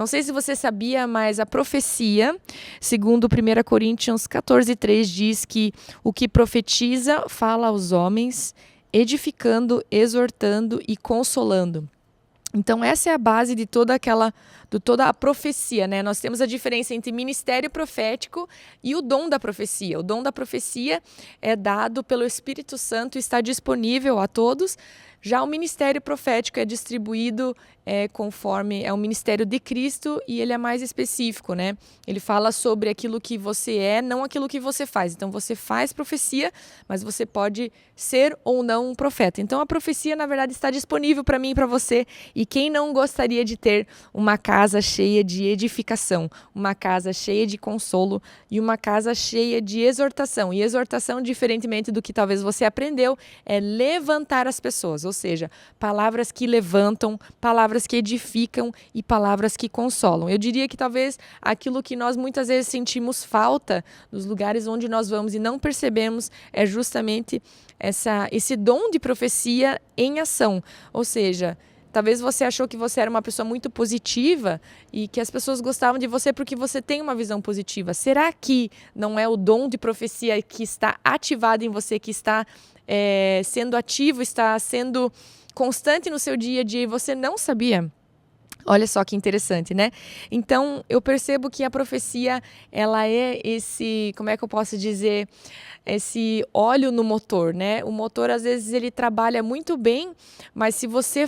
Não sei se você sabia, mas a profecia, segundo 1 Coríntios 14:3, diz que o que profetiza fala aos homens, edificando, exortando e consolando. Então, essa é a base de toda a profecia, né? Nós temos a diferença entre ministério profético e o dom da profecia. O dom da profecia é dado pelo Espírito Santo e está disponível a todos. Já o ministério profético é distribuído conforme é o ministério de Cristo e ele é mais específico, né? Ele fala sobre aquilo que você é, não aquilo que você faz. Então, você faz profecia, mas você pode ser ou não um profeta. Então, a profecia, na verdade, está disponível para mim e para você. E quem não gostaria de ter uma casa cheia de edificação, uma casa cheia de consolo e uma casa cheia de exortação? E exortação, diferentemente do que talvez você aprendeu, é levantar as pessoas, ou seja, palavras que levantam, palavras que edificam e palavras que consolam. Eu diria que talvez aquilo que nós muitas vezes sentimos falta nos lugares onde nós vamos e não percebemos é justamente esse dom de profecia em ação, ou seja, talvez você achou que você era uma pessoa muito positiva e que as pessoas gostavam de você porque você tem uma visão positiva. Será que não é o dom de profecia que está ativado em você, que está sendo ativo, está sendo constante no seu dia a dia e você não sabia? Olha só que interessante, né? Então, eu percebo que a profecia, ela é esse, como é que eu posso dizer, esse óleo no motor, né? O motor, às vezes, ele trabalha muito bem, mas se você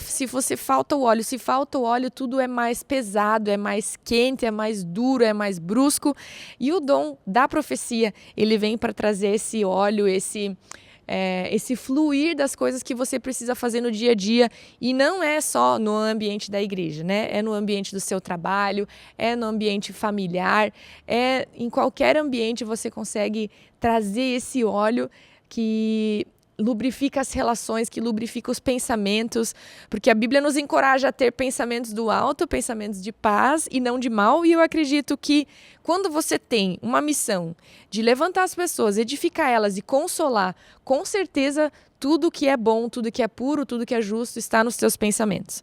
falta o óleo, tudo é mais pesado, é mais quente, é mais duro, é mais brusco. E o dom da profecia, ele vem para trazer esse óleo, esse fluir das coisas que você precisa fazer no dia a dia, e não é só no ambiente da igreja, né? É no ambiente do seu trabalho, é no ambiente familiar, em qualquer ambiente você consegue trazer esse óleo que lubrifica as relações, que lubrifica os pensamentos, porque a Bíblia nos encoraja a ter pensamentos do alto, pensamentos de paz e não de mal, e eu acredito que quando você tem uma missão de levantar as pessoas, edificar elas e consolar, com certeza tudo que é bom, tudo que é puro, tudo que é justo está nos teus pensamentos.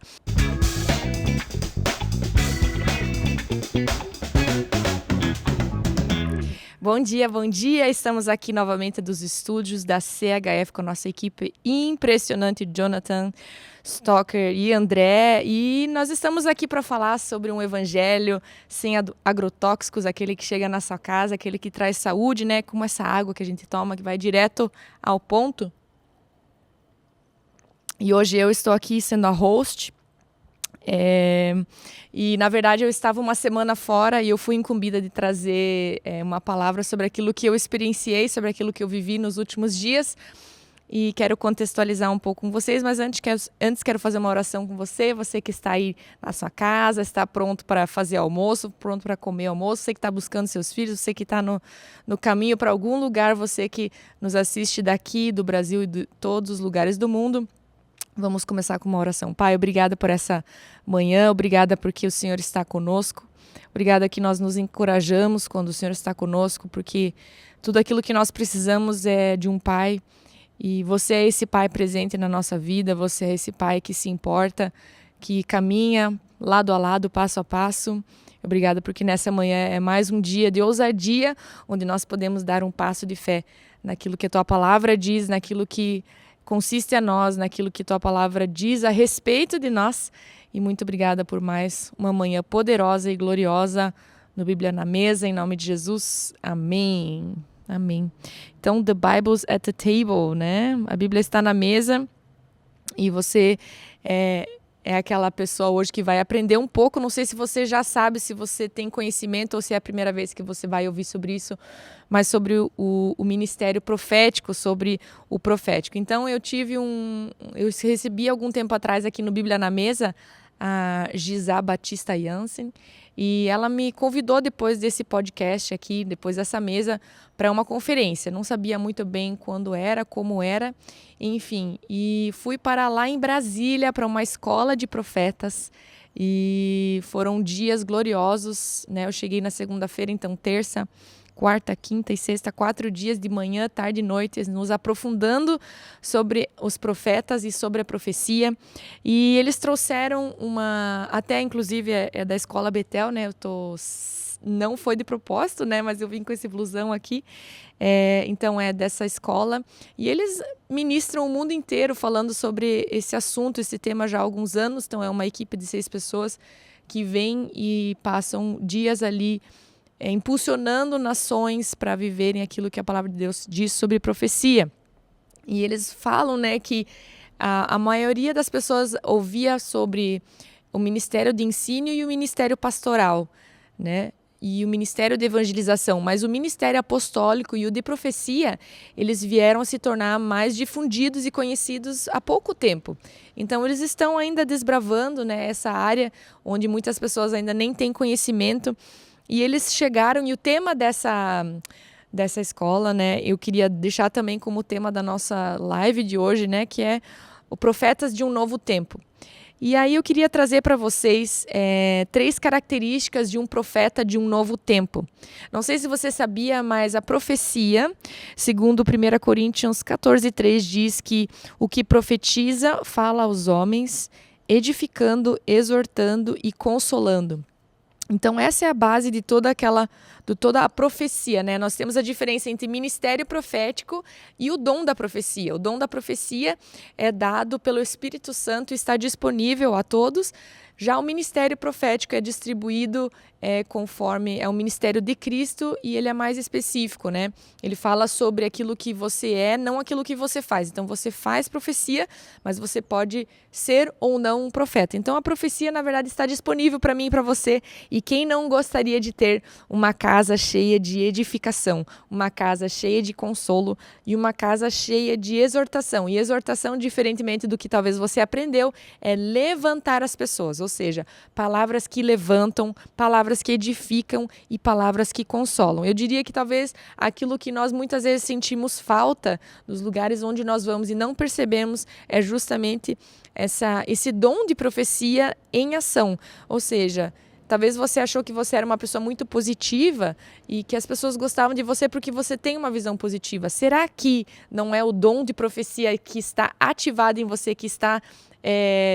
Bom dia, bom dia! Estamos aqui novamente dos estúdios da CHF com a nossa equipe impressionante, Jonathan, Stocker e André. E nós estamos aqui para falar sobre um evangelho sem agrotóxicos, aquele que chega na sua casa, aquele que traz saúde, né? Como essa água que a gente toma, que vai direto ao ponto. E hoje eu estou aqui sendo a host. E na verdade eu estava uma semana fora e eu fui incumbida de trazer uma palavra sobre aquilo que eu experienciei, sobre aquilo que eu vivi nos últimos dias, e quero contextualizar um pouco com vocês, mas antes quero fazer uma oração com você que está aí na sua casa, está pronto para fazer almoço, pronto para comer almoço, você que está buscando seus filhos, você que está no caminho para algum lugar, você que nos assiste daqui do Brasil e de todos os lugares do mundo. Vamos começar com uma oração. Pai, obrigada por essa manhã, obrigada porque o Senhor está conosco, obrigada que nós nos encorajamos quando o Senhor está conosco, porque tudo aquilo que nós precisamos é de um Pai, e você é esse Pai presente na nossa vida, você é esse Pai que se importa, que caminha lado a lado, passo a passo. Obrigada porque nessa manhã é mais um dia de ousadia, onde nós podemos dar um passo de fé naquilo que a Tua Palavra diz, naquilo que consiste a nós, naquilo que Tua Palavra diz a respeito de nós. E muito obrigada por mais uma manhã poderosa e gloriosa no Bíblia na Mesa, em nome de Jesus. Amém. Amém. Então, the Bible's at the table, né? A Bíblia está na mesa e você é aquela pessoa hoje que vai aprender um pouco. Não sei se você já sabe, se você tem conhecimento ou se é a primeira vez que você vai ouvir sobre isso, mas sobre o ministério profético, sobre o profético. Então, eu recebi algum tempo atrás aqui no Bíblia na Mesa a Gisá Batista Jansen, e ela me convidou depois desse podcast aqui, depois dessa mesa, para uma conferência. Não sabia muito bem quando era, como era, enfim. E fui para lá em Brasília, para uma escola de profetas, e foram dias gloriosos, né? Eu cheguei na segunda-feira, então terça, quarta, quinta e sexta, 4 dias de manhã, tarde e noite, nos aprofundando sobre os profetas e sobre a profecia. E eles trouxeram até inclusive é da Escola Betel, né? Não foi de propósito, né? Mas eu vim com esse blusão aqui. Então é dessa escola. E eles ministram o mundo inteiro falando sobre esse assunto, esse tema já há alguns anos. Então é uma equipe de 6 pessoas que vêm e passam dias ali impulsionando nações para viverem aquilo que a palavra de Deus diz sobre profecia. E eles falam, né, que a maioria das pessoas ouvia sobre o ministério de ensino e o ministério pastoral, né? E o ministério de evangelização, mas o ministério apostólico e o de profecia, eles vieram a se tornar mais difundidos e conhecidos há pouco tempo. Então, eles estão ainda desbravando, né, essa área onde muitas pessoas ainda nem têm conhecimento. E eles chegaram, e o tema dessa escola, né, eu queria deixar também como tema da nossa live de hoje, né, que é o Profetas de um Novo Tempo. E aí eu queria trazer para vocês 3 características de um profeta de um novo tempo. Não sei se você sabia, mas a profecia, segundo 1 Coríntios 14:3, diz que o que profetiza fala aos homens, edificando, exortando e consolando. Então essa é a base de toda a profecia, né? Nós temos a diferença entre ministério profético e o dom da profecia. O dom da profecia é dado pelo Espírito Santo e está disponível a todos. Já o ministério profético é distribuído conforme é o ministério de Cristo e ele é mais específico, né? Ele fala sobre aquilo que você é, não aquilo que você faz. Então você faz profecia, mas você pode ser ou não um profeta. Então a profecia, na verdade, está disponível para mim e para você. E quem não gostaria de ter uma casa cheia de edificação, uma casa cheia de consolo e uma casa cheia de exortação? E exortação, diferentemente do que talvez você aprendeu, é levantar as pessoas, ou seja, palavras que levantam, palavras que edificam e palavras que consolam. Eu diria que talvez aquilo que nós muitas vezes sentimos falta nos lugares onde nós vamos e não percebemos é justamente esse dom de profecia em ação. Ou seja, talvez você achou que você era uma pessoa muito positiva e que as pessoas gostavam de você porque você tem uma visão positiva. Será que não é o dom de profecia que está ativado em você, que está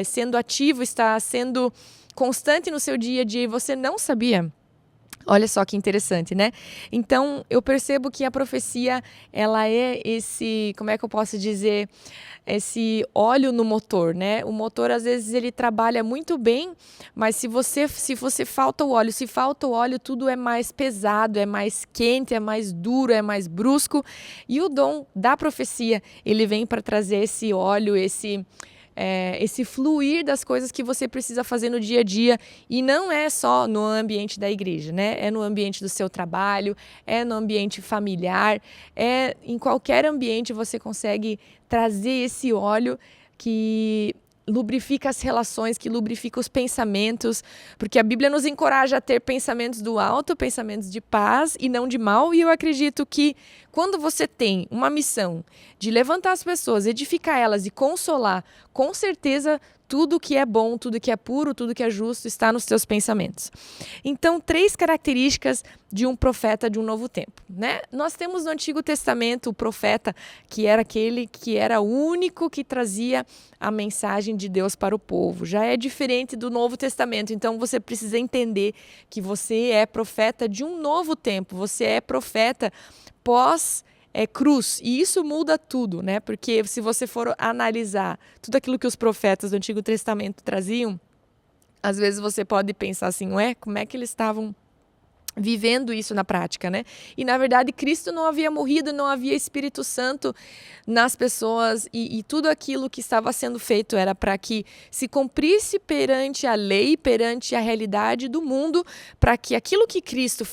sendo ativo, está sendo constante no seu dia a dia e você não sabia? Olha só que interessante, né? Então, eu percebo que a profecia, ela é como é que eu posso dizer, esse óleo no motor, né? O motor, às vezes, ele trabalha muito bem, mas se você falta o óleo, tudo é mais pesado, é mais quente, é mais duro, é mais brusco. E o dom da profecia, ele vem para trazer esse óleo, esse fluir das coisas que você precisa fazer no dia a dia, e não é só no ambiente da igreja, né? É no ambiente do seu trabalho, é no ambiente familiar, em qualquer ambiente você consegue trazer esse óleo que lubrifica as relações, que lubrifica os pensamentos, porque a Bíblia nos encoraja a ter pensamentos do alto, pensamentos de paz e não de mal, e eu acredito que quando você tem uma missão de levantar as pessoas, edificar elas e consolar, com certeza tudo que é bom, tudo que é puro, tudo que é justo está nos teus pensamentos. Então, 3 características de um profeta de um novo tempo, né? Nós temos no Antigo Testamento o profeta que era aquele que era o único que trazia a mensagem de Deus para o povo. Já é diferente do Novo Testamento, então você precisa entender que você é profeta de um novo tempo, você é profeta cruz, e isso muda tudo, né? Porque se você for analisar tudo aquilo que os profetas do Antigo Testamento traziam, às vezes você pode pensar assim, como é que eles estavam vivendo isso na prática, né? E na verdade Cristo não havia morrido, não havia Espírito Santo nas pessoas e tudo aquilo que estava sendo feito era para que se cumprisse perante a lei, perante a realidade do mundo, para que aquilo que Cristo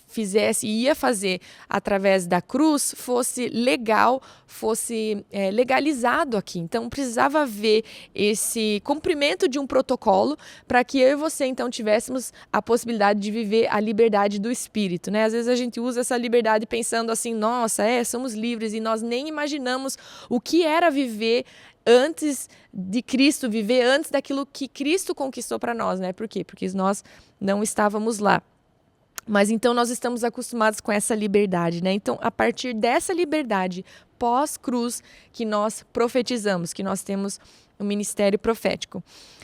fizesse e ia fazer através da cruz fosse legal, fosse legalizado aqui. Então precisava haver esse cumprimento de um protocolo para que eu e você então tivéssemos a possibilidade de viver a liberdade do Espírito, né? Às vezes a gente usa essa liberdade pensando assim, nossa, somos livres, e nós nem imaginamos o que era viver antes de Cristo, viver antes daquilo que Cristo conquistou para nós, né? Por quê? Porque nós não estávamos lá. Mas então nós estamos acostumados com essa liberdade, né? Então, a partir dessa liberdade pós-cruz que nós profetizamos, que nós temos um ministério profético.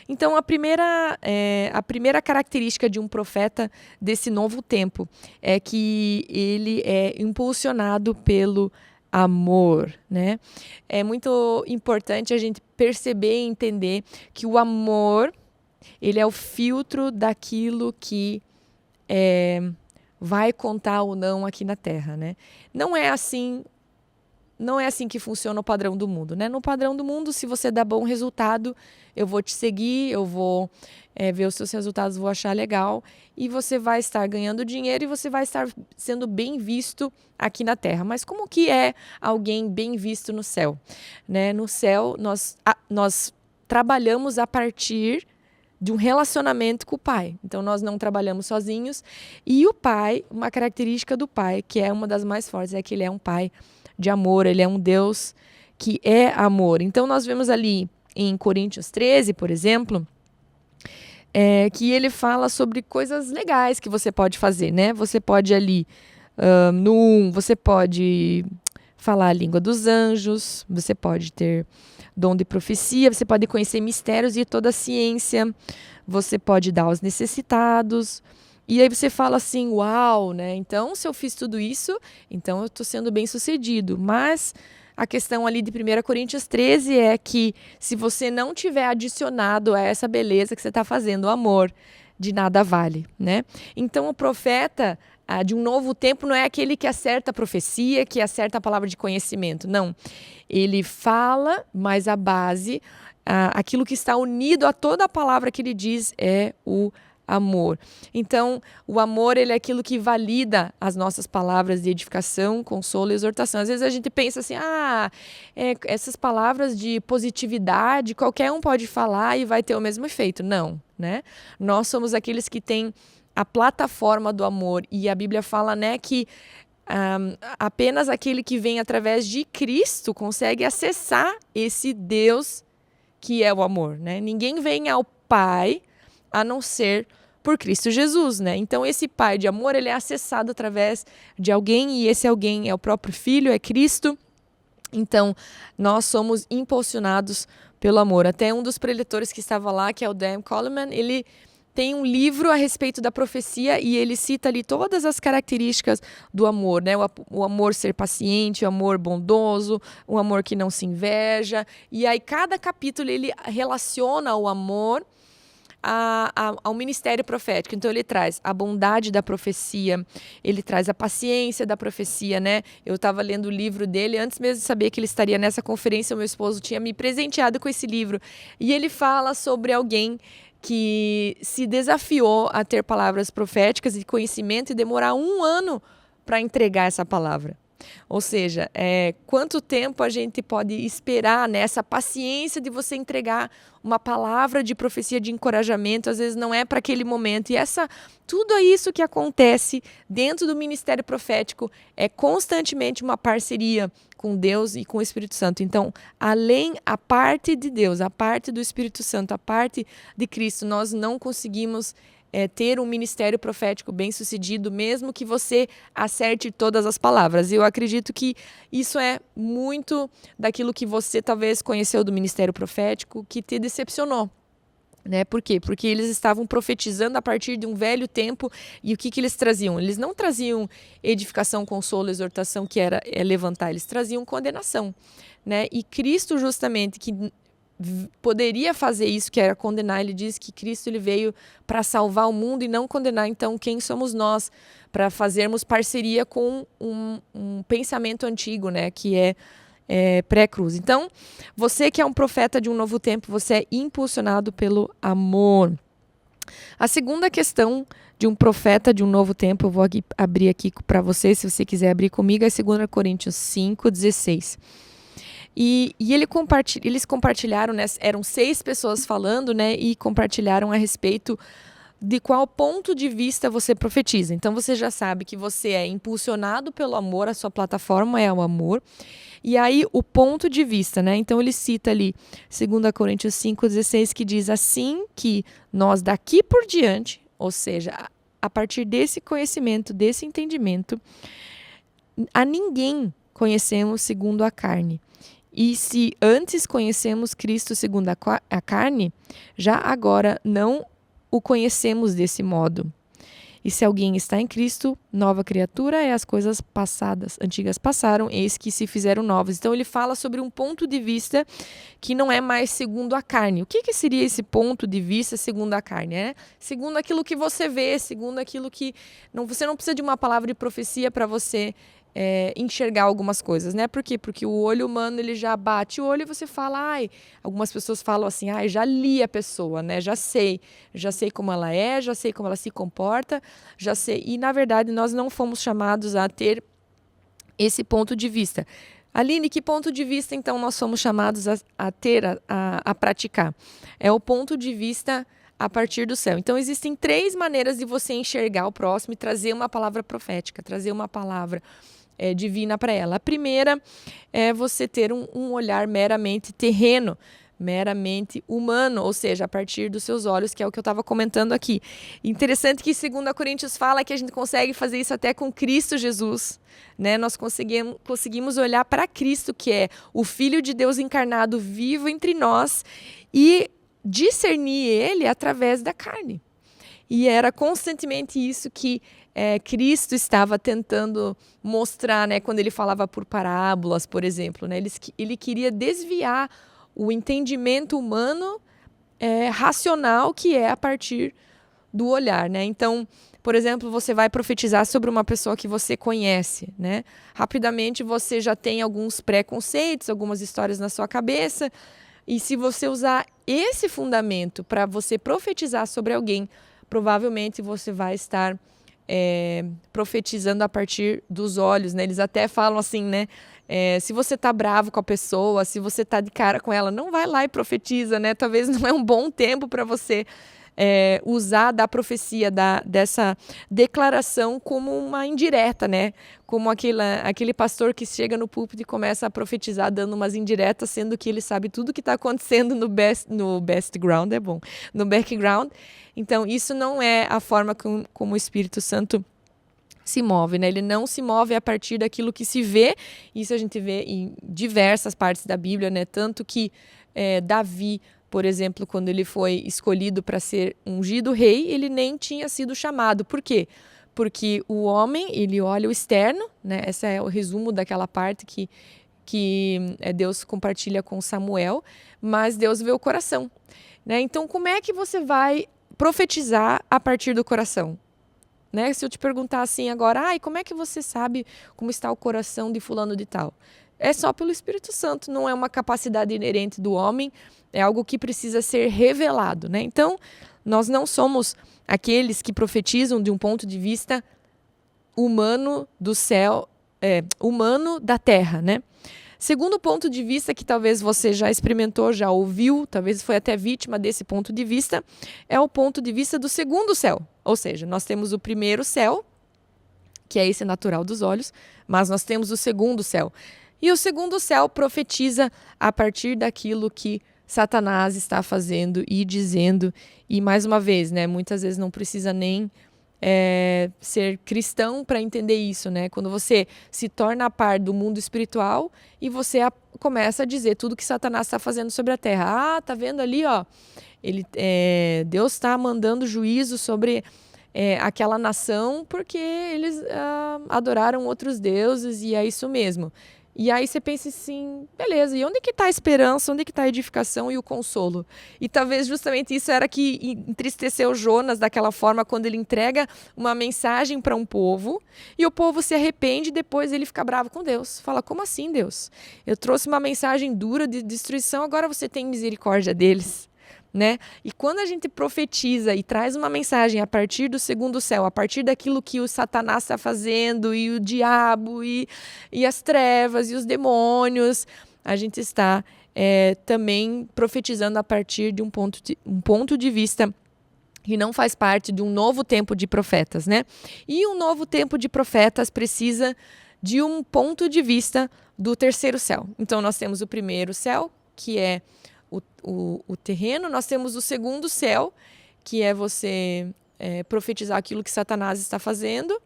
Então, a primeira característica de um profeta desse novo tempo é que ele é impulsionado pelo amor, né? É muito importante a gente perceber e entender que o amor, ele é o filtro daquilo que vai contar ou não aqui na Terra, né? Não é assim que funciona o padrão do mundo, né? No padrão do mundo, se você dá bom resultado, eu vou te seguir, eu vou ver os seus resultados, vou achar legal, e você vai estar ganhando dinheiro e você vai estar sendo bem visto aqui na Terra. Mas como que é alguém bem visto no céu? Né? No céu, nós trabalhamos a partir de um relacionamento com o Pai. Então, nós não trabalhamos sozinhos. E o Pai, uma característica do Pai, que é uma das mais fortes, é que ele é um Pai de amor, ele é um Deus que é amor. Então, nós vemos ali em Coríntios 13, por exemplo, que ele fala sobre coisas legais que você pode fazer, né? Você pode ali, você pode falar a língua dos anjos, você pode ter dom de profecia, você pode conhecer mistérios e toda a ciência, você pode dar aos necessitados. E aí você fala assim, uau, né? Então, se eu fiz tudo isso, então eu estou sendo bem sucedido. Mas a questão ali de 1 Coríntios 13 é que se você não tiver adicionado a essa beleza que você está fazendo, o amor, de nada vale, né? Então, o profeta de um novo tempo não é aquele que acerta a profecia, que acerta a palavra de conhecimento. Não. Ele fala, mas a base, aquilo que está unido a toda a palavra que ele diz é o amor. Então, o amor, ele é aquilo que valida as nossas palavras de edificação, consolo e exortação. Às vezes a gente pensa assim, essas palavras de positividade, qualquer um pode falar e vai ter o mesmo efeito. Não, né? Nós somos aqueles que têm a plataforma do amor, e a Bíblia fala, né, que apenas aquele que vem através de Cristo consegue acessar esse Deus que é o amor, né? Ninguém vem ao Pai a não ser por Cristo Jesus, né? Então, esse Pai de amor, ele é acessado através de alguém, e esse alguém é o próprio Filho, é Cristo. Então, nós somos impulsionados pelo amor. Até um dos preletores que estava lá, que é o Dan Coleman, ele tem um livro a respeito da profecia e ele cita ali todas as características do amor, né? O amor ser paciente, o amor bondoso, o amor que não se inveja. E aí, cada capítulo, ele relaciona o amor ao ministério profético. Então, ele traz a bondade da profecia, ele traz a paciência da profecia, né? Eu estava lendo o livro dele, antes mesmo de saber que ele estaria nessa conferência, o meu esposo tinha me presenteado com esse livro. E ele fala sobre alguém que se desafiou a ter palavras proféticas e conhecimento e demorar 1 ano para entregar essa palavra. Ou seja, quanto tempo a gente pode esperar nessa paciência de você entregar uma palavra de profecia, de encorajamento, às vezes não é para aquele momento. E tudo isso que acontece dentro do ministério profético é constantemente uma parceria com Deus e com o Espírito Santo. Então, além a parte de Deus, a parte do Espírito Santo, a parte de Cristo, nós não conseguimos ter um ministério profético bem sucedido, mesmo que você acerte todas as palavras. Eu acredito que isso é muito daquilo que você talvez conheceu do ministério profético, que te decepcionou. Né? Por quê? Porque eles estavam profetizando a partir de um velho tempo, e o que eles traziam? Eles não traziam edificação, consolo, exortação, que era levantar, eles traziam condenação. Né? E Cristo, justamente, que poderia fazer isso, que era condenar, ele diz que Cristo ele veio para salvar o mundo e não condenar. Então, quem somos nós para fazermos parceria com um pensamento antigo, né, que é pré-cruz? Então, você que é um profeta de um novo tempo, você é impulsionado pelo amor. A segunda questão de um profeta de um novo tempo, eu vou abrir aqui para você, se você quiser abrir comigo, é 2 Coríntios 5:16. E eles compartilharam, né, eram 6 pessoas falando, né, e compartilharam a respeito de qual ponto de vista você profetiza. Então, você já sabe que você é impulsionado pelo amor, a sua plataforma é o amor. E aí, o ponto de vista, né? Então, ele cita ali 2 Coríntios 5:16, que diz assim que nós daqui por diante, ou seja, a partir desse conhecimento, desse entendimento, a ninguém conhecemos segundo a carne. E se antes conhecemos Cristo segundo a carne, já agora não o conhecemos desse modo. E se alguém está em Cristo, nova criatura é, as coisas passadas, antigas passaram, eis que se fizeram novas. Então ele fala sobre um ponto de vista que não é mais segundo a carne. O que seria esse ponto de vista segundo a carne? Segundo aquilo que você vê, segundo aquilo que... você não precisa de uma palavra de profecia para você enxergar algumas coisas, né? Por quê? Porque o olho humano, ele já bate o olho e você fala, algumas pessoas falam assim, já li a pessoa, né? Já sei como ela é, já sei como ela se comporta, já sei. E, na verdade, nós não fomos chamados a ter esse ponto de vista. Aline, que ponto de vista, então, nós somos chamados a praticar? É o ponto de vista a partir do céu. Então, existem 3 maneiras de você enxergar o próximo e trazer uma palavra profética, trazer uma palavra divina para ela. A primeira é você ter um olhar meramente terreno, meramente humano, ou seja, a partir dos seus olhos, que é o que eu estava comentando aqui. Interessante que 2 Coríntios fala que a gente consegue fazer isso até com Cristo Jesus, né? Nós conseguimos olhar para Cristo, que é o Filho de Deus encarnado, vivo entre nós, e discernir ele através da carne. E era constantemente isso que Cristo estava tentando mostrar, né, quando ele falava por parábolas, por exemplo. Né, ele queria desviar o entendimento humano racional, que é a partir do olhar. Né? Então, por exemplo, você vai profetizar sobre uma pessoa que você conhece. Né? Rapidamente você já tem alguns preconceitos, algumas histórias na sua cabeça. E se você usar esse fundamento para você profetizar sobre alguém, provavelmente você vai estar profetizando a partir dos olhos, né? Eles até falam assim, né? Se você tá bravo com a pessoa, se você tá de cara com ela, não vai lá e profetiza, né? Talvez não é um bom tempo para você usar da profecia, dessa declaração como uma indireta, né? Como aquele pastor que chega no púlpito e começa a profetizar dando umas indiretas, sendo que ele sabe tudo o que está acontecendo no background, no background. Então, isso não é a forma como o Espírito Santo se move, né? Ele não se move a partir daquilo que se vê. Isso a gente vê em diversas partes da Bíblia, né? Tanto que Davi, por exemplo, quando ele foi escolhido para ser ungido rei, ele nem tinha sido chamado. Por quê? Porque o homem, ele olha o externo, né? Esse é o resumo daquela parte que Deus compartilha com Samuel, mas Deus vê o coração. Né? Então, como é que você vai profetizar a partir do coração? Né? Se eu te perguntar assim agora, como é que você sabe como está o coração de fulano de tal? É só pelo Espírito Santo, não é uma capacidade inerente do homem, é algo que precisa ser revelado. Né? Então, nós não somos aqueles que profetizam de um ponto de vista humano do céu, humano da terra, né? Segundo ponto de vista que talvez você já experimentou, já ouviu, talvez foi até vítima desse ponto de vista, é o ponto de vista do segundo céu. Ou seja, nós temos o primeiro céu, que é esse natural dos olhos, mas nós temos o segundo céu. E o segundo céu profetiza a partir daquilo que Satanás está fazendo e dizendo. E mais uma vez, né, muitas vezes não precisa nem ser cristão para entender isso, né? Quando você se torna a par do mundo espiritual e você começa a dizer tudo que Satanás está fazendo sobre a terra. Tá vendo ali, ó? Deus está mandando juízo sobre aquela nação porque eles adoraram outros deuses e é isso mesmo. E aí você pensa assim, beleza, e onde que está a esperança, onde que está a edificação e o consolo? E talvez justamente isso era que entristeceu Jonas daquela forma, quando ele entrega uma mensagem para um povo e o povo se arrepende e depois ele fica bravo com Deus. Fala, como assim, Deus? Eu trouxe uma mensagem dura de destruição, agora você tem misericórdia deles. Né? E quando a gente profetiza e traz uma mensagem a partir do segundo céu, a partir daquilo que o Satanás está fazendo, e o diabo, e as trevas, e os demônios, a gente está também profetizando a partir de um ponto de vista que não faz parte de um novo tempo de profetas. Né? E um novo tempo de profetas precisa de um ponto de vista do terceiro céu. Então, nós temos o primeiro céu, que é o terreno, nós temos o segundo céu, que é você profetizar aquilo que Satanás está fazendo.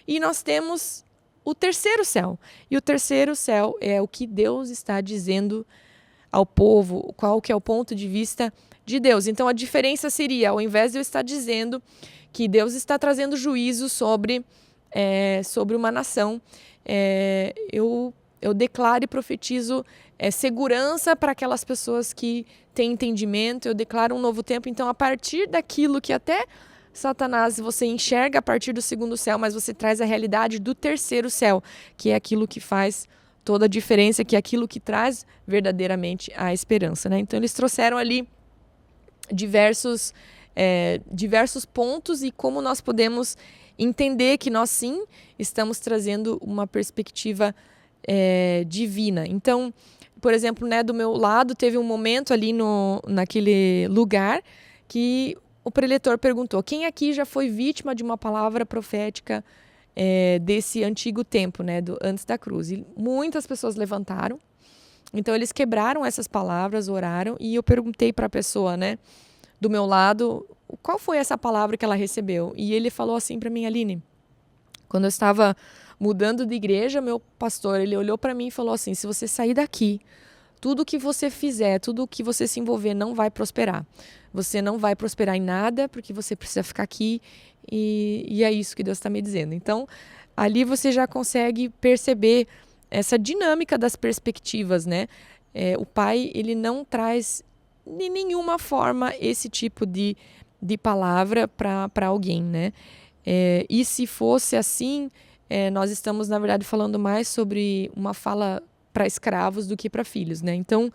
E nós temos o terceiro céu. E o terceiro céu é o que Deus está dizendo ao povo, qual que é o ponto de vista de Deus. Então a diferença seria, ao invés de eu estar dizendo que Deus está trazendo juízo sobre uma nação, eu declaro e profetizo segurança para aquelas pessoas que têm entendimento, eu declaro um novo tempo. Então, a partir daquilo que até Satanás você enxerga a partir do segundo céu, mas você traz a realidade do terceiro céu, que é aquilo que faz toda a diferença, que é aquilo que traz verdadeiramente a esperança, né? Então, eles trouxeram ali diversos pontos e como nós podemos entender que nós sim estamos trazendo uma perspectiva divina. Então, por exemplo, né, do meu lado teve um momento ali naquele lugar que o preletor perguntou: quem aqui já foi vítima de uma palavra profética desse antigo tempo, né, antes da cruz? E muitas pessoas levantaram. Então eles quebraram essas palavras, oraram, e eu perguntei para a pessoa, né, do meu lado, qual foi essa palavra que ela recebeu? E ele falou assim para mim: Aline, quando eu estava mudando de igreja, meu pastor, ele olhou para mim e falou assim: se você sair daqui, tudo que você fizer, tudo que você se envolver não vai prosperar. Você não vai prosperar em nada porque você precisa ficar aqui e é isso que Deus está me dizendo. Então, ali você já consegue perceber essa dinâmica das perspectivas, né? O pai, ele não traz de nenhuma forma esse tipo de palavra para alguém, né? E se fosse assim, nós estamos, na verdade, falando mais sobre uma fala para escravos do que para filhos, né? Então,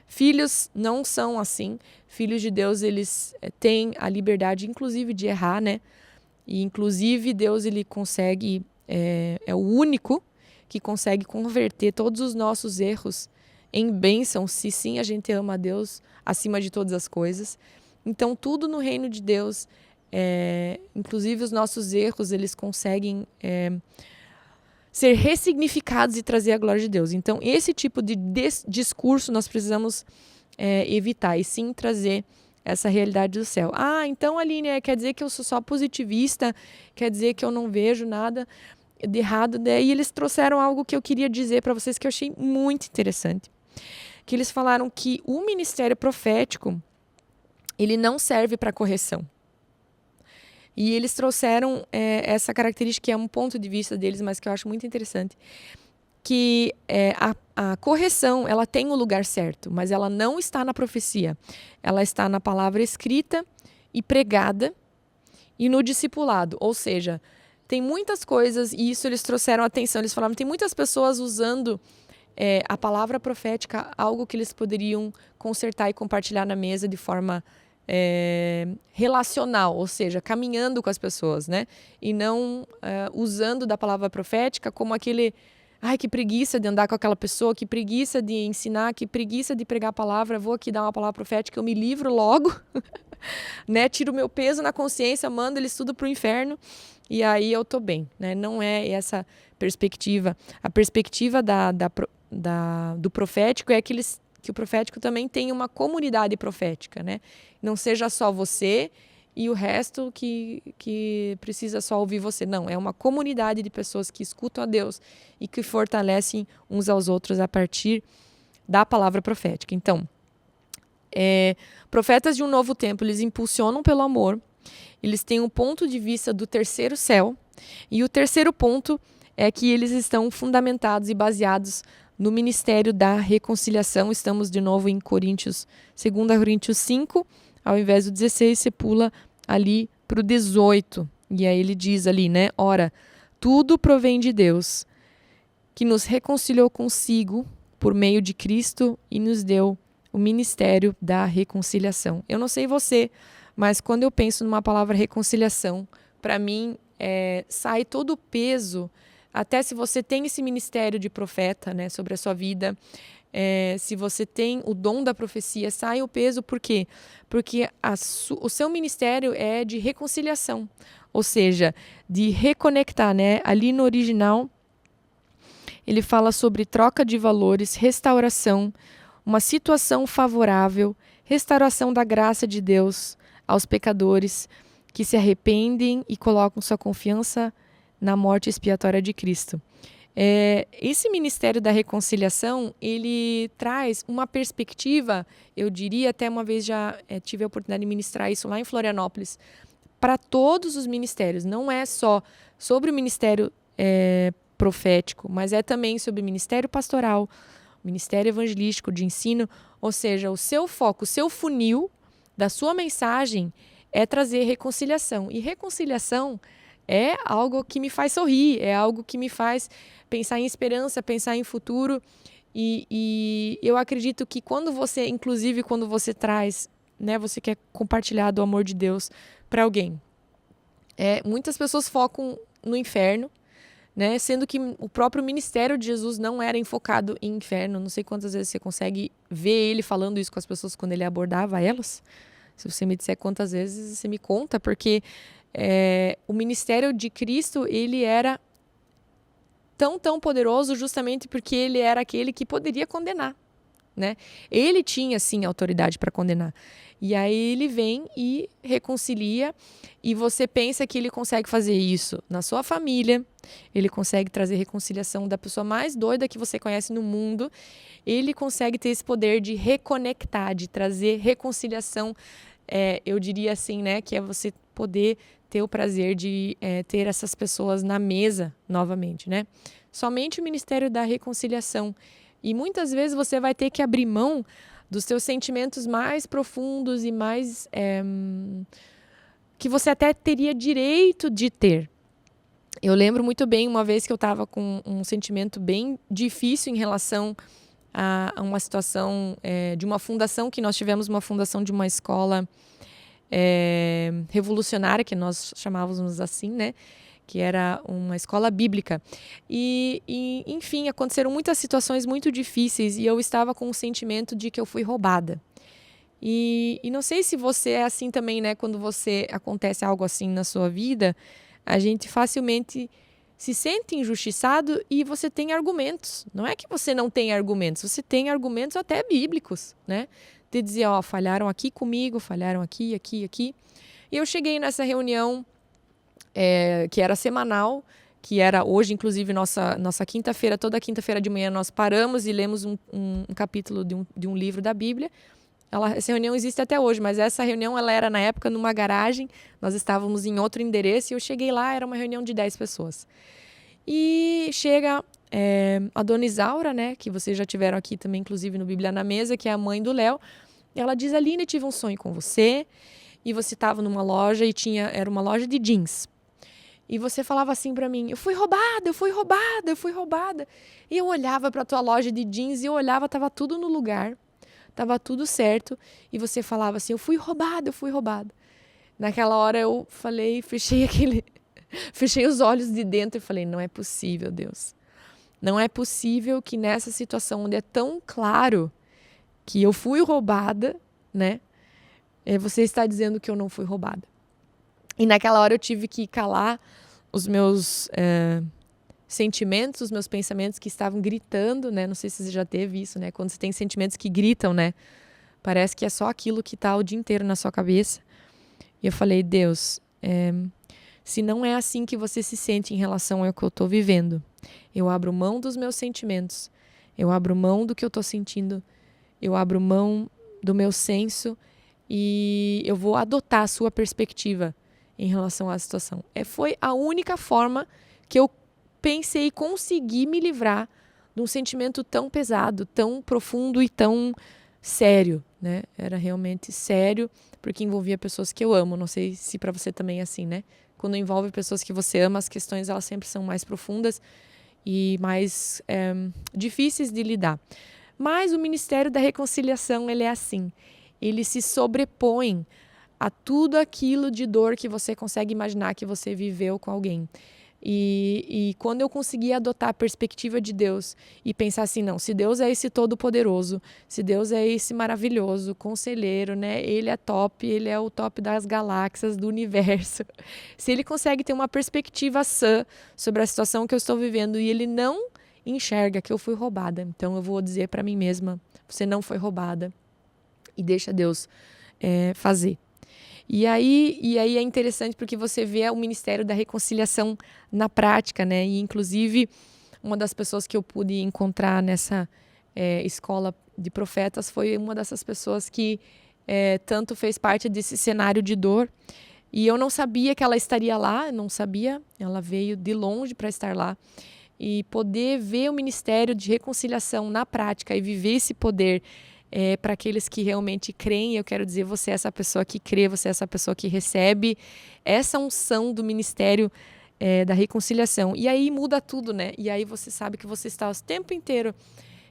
filhos não são assim. Filhos de Deus, eles têm a liberdade, inclusive, de errar, né? E, inclusive, Deus, ele consegue, é o único que consegue converter todos os nossos erros em bênção, se sim a gente ama a Deus acima de todas as coisas. Então, tudo no reino de Deus, inclusive os nossos erros, eles conseguem ser ressignificados e trazer a glória de Deus. Então, esse tipo de discurso nós precisamos evitar e sim trazer essa realidade do céu. Ah, então, Aline, quer dizer que eu sou só positivista, quer dizer que eu não vejo nada de errado. Daí eles trouxeram algo que eu queria dizer para vocês que eu achei muito interessante. Que eles falaram que o ministério profético, ele não serve para correção. E eles trouxeram essa característica, que é um ponto de vista deles, mas que eu acho muito interessante, que a correção, ela tem o lugar certo, mas ela não está na profecia. Ela está na palavra escrita e pregada e no discipulado. Ou seja, tem muitas coisas, e isso eles trouxeram atenção, eles falavam, tem muitas pessoas usando a palavra profética, algo que eles poderiam consertar e compartilhar na mesa de forma relacional, ou seja, caminhando com as pessoas, né? E não usando da palavra profética como aquele, ai, que preguiça de andar com aquela pessoa, que preguiça de ensinar, que preguiça de pregar a palavra, vou aqui dar uma palavra profética, eu me livro logo, né? Tiro o meu peso na consciência, mando eles tudo pro inferno e aí eu tô bem, né? Não é essa perspectiva. A perspectiva do profético é que o profético também tem uma comunidade profética, né? Não seja só você e o resto que precisa só ouvir você. Não, é uma comunidade de pessoas que escutam a Deus e que fortalecem uns aos outros a partir da palavra profética. Então, profetas de um novo tempo, eles impulsionam pelo amor, eles têm um ponto de vista do terceiro céu, e o terceiro ponto é que eles estão fundamentados e baseados no ministério da reconciliação. Estamos de novo em 2 Coríntios 5, ao invés do 16, você pula ali para o 18. E aí ele diz ali, né? Ora, tudo provém de Deus, que nos reconciliou consigo por meio de Cristo e nos deu o ministério da reconciliação. Eu não sei você, mas quando eu penso numa palavra reconciliação, para mim sai todo o peso. Até se você tem esse ministério de profeta, né, sobre a sua vida, se você tem o dom da profecia, sai o peso. Por quê? Porque o seu ministério é de reconciliação, ou seja, de reconectar, né? Ali no original, ele fala sobre troca de valores, restauração, uma situação favorável, restauração da graça de Deus aos pecadores. que se arrependem e colocam sua confiança na morte expiatória de Cristo. Esse ministério da reconciliação, ele traz uma perspectiva, eu diria, até uma vez já tive a oportunidade de ministrar isso lá em Florianópolis, para todos os ministérios. Não é só sobre o ministério profético, mas é também sobre o ministério pastoral, ministério evangelístico, de ensino, ou seja, o seu foco, o seu funil da sua mensagem é trazer reconciliação. E reconciliação é algo que me faz sorrir, é algo que me faz pensar em esperança, pensar em futuro. E eu acredito que inclusive quando você traz, né, você quer compartilhar do amor de Deus para alguém. Muitas pessoas focam no inferno, né, sendo que o próprio ministério de Jesus não era enfocado em inferno. Não sei quantas vezes você consegue ver ele falando isso com as pessoas quando ele abordava elas. Se você me disser quantas vezes, você me conta, porque o ministério de Cristo, ele era tão poderoso justamente porque ele era aquele que poderia condenar, né? Ele tinha, sim, autoridade para condenar. E aí ele vem e reconcilia, e você pensa que ele consegue fazer isso na sua família, ele consegue trazer reconciliação da pessoa mais doida que você conhece no mundo, ele consegue ter esse poder de reconectar, de trazer reconciliação, eu diria assim, né, que é você poder ter o prazer de ter essas pessoas na mesa novamente, né? Somente o ministério da reconciliação. E muitas vezes você vai ter que abrir mão dos seus sentimentos mais profundos e mais que você até teria direito de ter. Eu lembro muito bem uma vez que eu estava com um sentimento bem difícil em relação a uma situação de uma fundação, que nós tivemos uma fundação de uma escola revolucionária, que nós chamávamos assim, né? Que era uma escola bíblica. E, enfim, aconteceram muitas situações muito difíceis e eu estava com o sentimento de que eu fui roubada. E não sei se você é assim também, né? Quando acontece algo assim na sua vida, a gente facilmente se sente injustiçado e você tem argumentos. Não é que você não tem argumentos, você tem argumentos até bíblicos, né? De dizer, falharam aqui comigo, falharam aqui, aqui, aqui. E eu cheguei nessa reunião que era semanal, que era hoje, inclusive, nossa quinta-feira, toda quinta-feira de manhã nós paramos e lemos um capítulo de um livro da Bíblia. Essa reunião existe até hoje, mas essa reunião ela era na época numa garagem, nós estávamos em outro endereço e eu cheguei lá, era uma reunião de 10 pessoas. E chega a dona Isaura, né, que vocês já tiveram aqui também, inclusive no Bíblia na Mesa, que é a mãe do Léo. Ela diz, Aline, tive um sonho com você e você estava numa loja e era uma loja de jeans. E você falava assim pra mim, eu fui roubada, eu fui roubada, eu fui roubada. E eu olhava pra tua loja de jeans e eu olhava, tava tudo no lugar, tava tudo certo. E você falava assim, eu fui roubada, eu fui roubada. Naquela hora eu falei, fechei os olhos de dentro e falei, não é possível, Deus. Não é possível que nessa situação onde é tão claro que eu fui roubada, né? Você está dizendo que eu não fui roubada. E naquela hora eu tive que calar os meus sentimentos, os meus pensamentos que estavam gritando, né? Não sei se você já teve isso, né? Quando você tem sentimentos que gritam, né? Parece que é só aquilo que está o dia inteiro na sua cabeça. E eu falei, Deus, se não é assim que você se sente em relação ao que eu estou vivendo, eu abro mão dos meus sentimentos, eu abro mão do que eu estou sentindo, eu abro mão do meu senso e eu vou adotar a sua perspectiva em relação à situação. Foi a única forma que eu pensei conseguir me livrar de um sentimento tão pesado, tão profundo e tão sério, né? Era realmente sério, porque envolvia pessoas que eu amo. Não sei se para você também é assim, né? Quando envolve pessoas que você ama, as questões elas sempre são mais profundas e mais difíceis de lidar. Mas o Ministério da Reconciliação, ele é assim. Ele se sobrepõe a tudo aquilo de dor que você consegue imaginar que você viveu com alguém. E quando eu consegui adotar a perspectiva de Deus e pensar assim, não, se Deus é esse todo-poderoso, se Deus é esse maravilhoso conselheiro, né? Ele é top, ele é o top das galáxias, do universo. Se ele consegue ter uma perspectiva sã sobre a situação que eu estou vivendo e ele não enxerga que eu fui roubada, então eu vou dizer para mim mesma, você não foi roubada e deixa Deus fazer. E aí é interessante porque você vê o Ministério da Reconciliação na prática, né? E inclusive uma das pessoas que eu pude encontrar nessa escola de profetas foi uma dessas pessoas que tanto fez parte desse cenário de dor. E eu não sabia que ela estaria lá, não sabia. Ela veio de longe para estar lá. E poder ver o Ministério de Reconciliação na prática e viver esse poder para aqueles que realmente creem, eu quero dizer, você é essa pessoa que crê, você é essa pessoa que recebe essa unção do Ministério da Reconciliação. E aí muda tudo, né? E aí você sabe que você está o tempo inteiro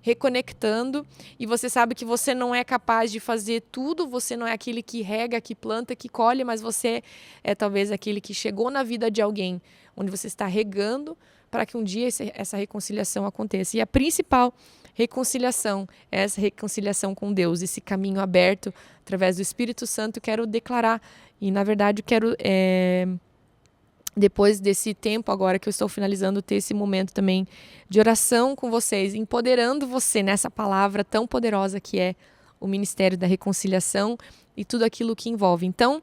reconectando e você sabe que você não é capaz de fazer tudo, você não é aquele que rega, que planta, que colhe, mas você é talvez aquele que chegou na vida de alguém, onde você está regando para que um dia essa reconciliação aconteça. E a principal reconciliação é essa reconciliação com Deus, esse caminho aberto através do Espírito Santo. Quero declarar, e na verdade quero depois desse tempo agora que eu estou finalizando, ter esse momento também de oração com vocês, empoderando você nessa palavra tão poderosa que é o Ministério da Reconciliação e tudo aquilo que envolve. Então,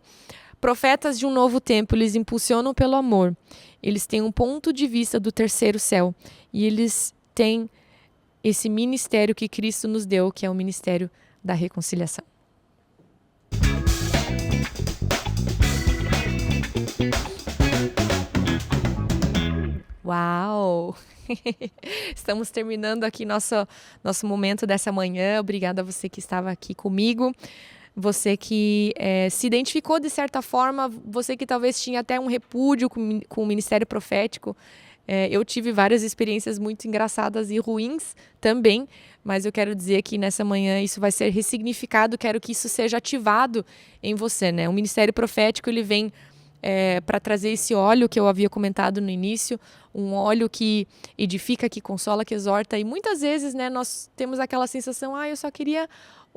profetas de um novo tempo, eles impulsionam pelo amor, eles têm um ponto de vista do terceiro céu e eles têm esse ministério que Cristo nos deu, que é o Ministério da Reconciliação. Uau! Estamos terminando aqui nosso momento dessa manhã. Obrigada a você que estava aqui comigo. Você que se identificou de certa forma, você que talvez tinha até um repúdio com o ministério profético. Eu tive várias experiências muito engraçadas e ruins também, mas eu quero dizer que nessa manhã isso vai ser ressignificado, quero que isso seja ativado em você, né? O ministério profético, ele vem para trazer esse óleo que eu havia comentado no início, um óleo que edifica, que consola, que exorta. E muitas vezes, né, nós temos aquela sensação, eu só queria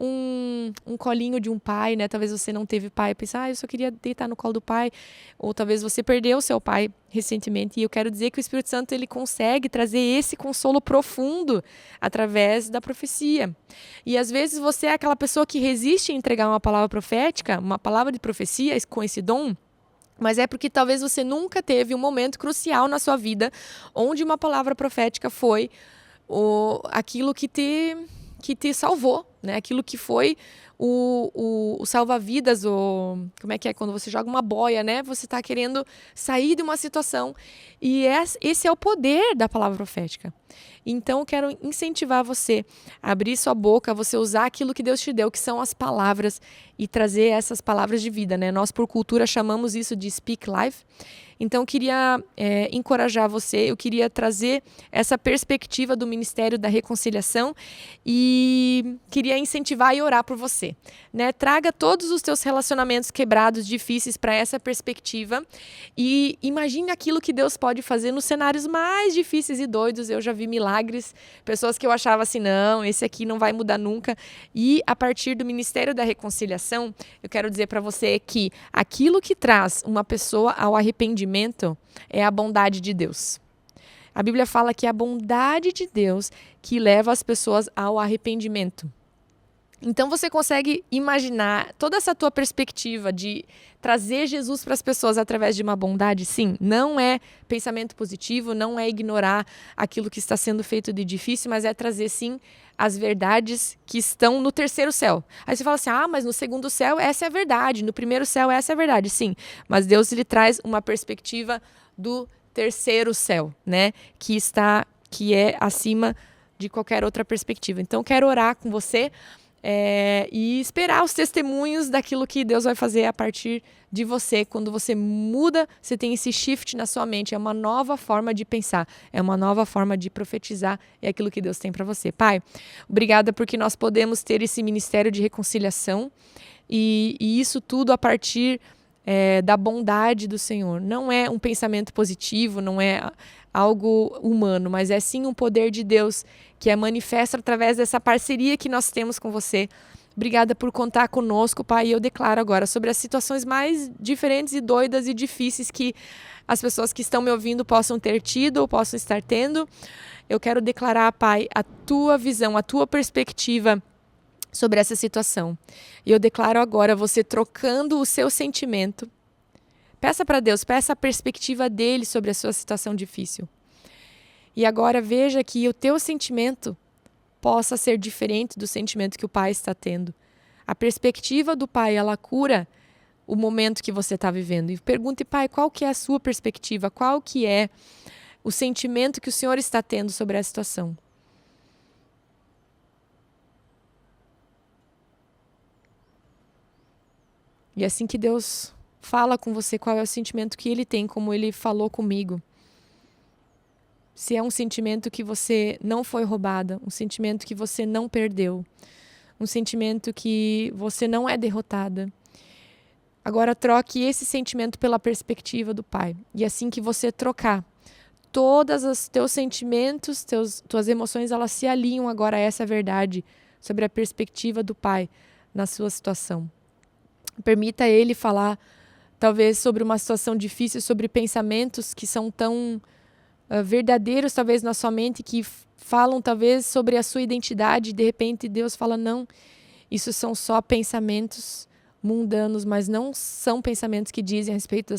um colinho de um pai, né? Talvez você não teve pai, pensar, eu só queria deitar no colo do pai. Ou talvez você perdeu seu pai recentemente. E eu quero dizer que o Espírito Santo, ele consegue trazer esse consolo profundo através da profecia. E às vezes você é aquela pessoa que resiste a entregar uma palavra profética, uma palavra de profecia com esse dom, mas é porque talvez você nunca teve um momento crucial na sua vida onde uma palavra profética foi aquilo que te salvou, né? Aquilo que foi o salva-vidas, como é que é quando você joga uma boia, né? Você está querendo sair de uma situação e esse é o poder da palavra profética. Então, eu quero incentivar você a abrir sua boca, você usar aquilo que Deus te deu, que são as palavras, e trazer essas palavras de vida, né? Nós, por cultura, chamamos isso de Speak Life. Então, eu queria encorajar você, eu queria trazer essa perspectiva do Ministério da Reconciliação e queria incentivar e orar por você, né? Traga todos os teus relacionamentos quebrados, difíceis, para essa perspectiva e imagine aquilo que Deus pode fazer nos cenários mais difíceis e doidos. Eu já vi milagres, pessoas que eu achava assim, não, esse aqui não vai mudar nunca. E a partir do Ministério da Reconciliação, eu quero dizer para você que aquilo que traz uma pessoa ao arrependimento é a bondade de Deus. A Bíblia fala que é a bondade de Deus que leva as pessoas ao arrependimento. Então você consegue imaginar toda essa tua perspectiva de trazer Jesus para as pessoas através de uma bondade? Sim, não é pensamento positivo, não é ignorar aquilo que está sendo feito de difícil, mas é trazer sim as verdades que estão no terceiro céu. Aí você fala assim, mas no segundo céu essa é a verdade, no primeiro céu essa é a verdade. Sim, mas Deus ele traz uma perspectiva do terceiro céu, né? Que é acima de qualquer outra perspectiva. Então quero orar com você e esperar os testemunhos daquilo que Deus vai fazer a partir de você. Quando você muda, você tem esse shift na sua mente, é uma nova forma de pensar, é uma nova forma de profetizar, é aquilo que Deus tem para você. Pai, obrigada porque nós podemos ter esse ministério de reconciliação e isso tudo a partir da bondade do Senhor. Não é um pensamento positivo, não é algo humano, mas é sim um poder de Deus que é manifesto através dessa parceria que nós temos com você. Obrigada por contar conosco, Pai. E eu declaro agora sobre as situações mais diferentes e doidas e difíceis que as pessoas que estão me ouvindo possam ter tido ou possam estar tendo. Eu quero declarar, Pai, a tua visão, a tua perspectiva sobre essa situação. E eu declaro agora você trocando o seu sentimento. Peça para Deus, peça a perspectiva dele sobre a sua situação difícil. E agora veja que o teu sentimento possa ser diferente do sentimento que o pai está tendo. A perspectiva do pai, ela cura o momento que você está vivendo. E pergunte, pai, qual que é a sua perspectiva? Qual que é o sentimento que o Senhor está tendo sobre a situação? E assim que Deus fala com você qual é o sentimento que Ele tem, como Ele falou comigo. Se é um sentimento que você não foi roubada, um sentimento que você não perdeu, um sentimento que você não é derrotada. Agora troque esse sentimento pela perspectiva do Pai. E assim que você trocar, todos os teus sentimentos, tuas emoções, elas se alinham agora a essa verdade sobre a perspectiva do Pai na sua situação. Permita Ele falar, talvez, sobre uma situação difícil, sobre pensamentos que são tão verdadeiros, talvez, na sua mente, que falam, talvez, sobre a sua identidade. De repente, Deus fala, não, isso são só pensamentos mundanos, mas não são pensamentos que dizem a respeito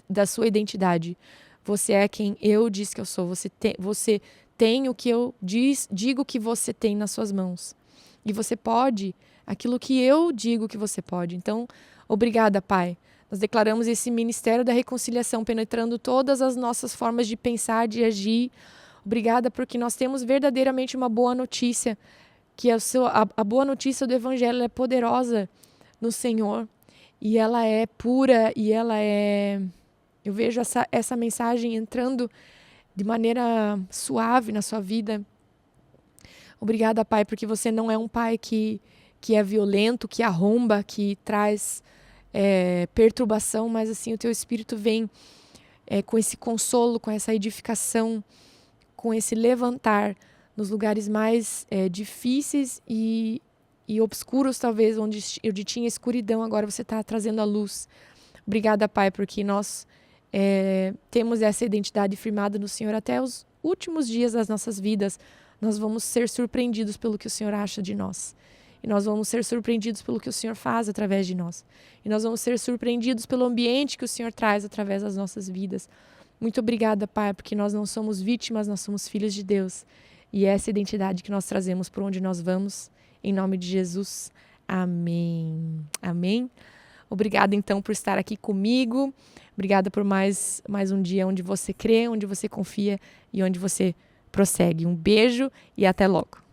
da sua identidade. Você é quem eu disse que eu sou. Você tem o que eu digo que você tem nas suas mãos. E você pode aquilo que eu digo que você pode. Então, obrigada, Pai. Nós declaramos esse ministério da reconciliação, penetrando todas as nossas formas de pensar, de agir. Obrigada porque nós temos verdadeiramente uma boa notícia, que a boa notícia do Evangelho é poderosa no Senhor. E ela é pura, e ela é... Eu vejo essa mensagem entrando de maneira suave na sua vida. Obrigada, Pai, porque você não é um Pai que é violento, que arromba, que traz perturbação, mas assim o teu Espírito vem com esse consolo, com essa edificação, com esse levantar nos lugares mais difíceis e obscuros, talvez, onde tinha escuridão, agora você está trazendo a luz. Obrigada, Pai, porque nós temos essa identidade firmada no Senhor até os últimos dias das nossas vidas. Nós vamos ser surpreendidos pelo que o Senhor acha de nós. E nós vamos ser surpreendidos pelo que o Senhor faz através de nós. E nós vamos ser surpreendidos pelo ambiente que o Senhor traz através das nossas vidas. Muito obrigada, Pai, porque nós não somos vítimas, nós somos filhos de Deus. E é essa identidade que nós trazemos por onde nós vamos. Em nome de Jesus. Amém. Amém. Obrigada, então, por estar aqui comigo. Obrigada por mais um dia onde você crê, onde você confia e onde você prossegue. Um beijo e até logo.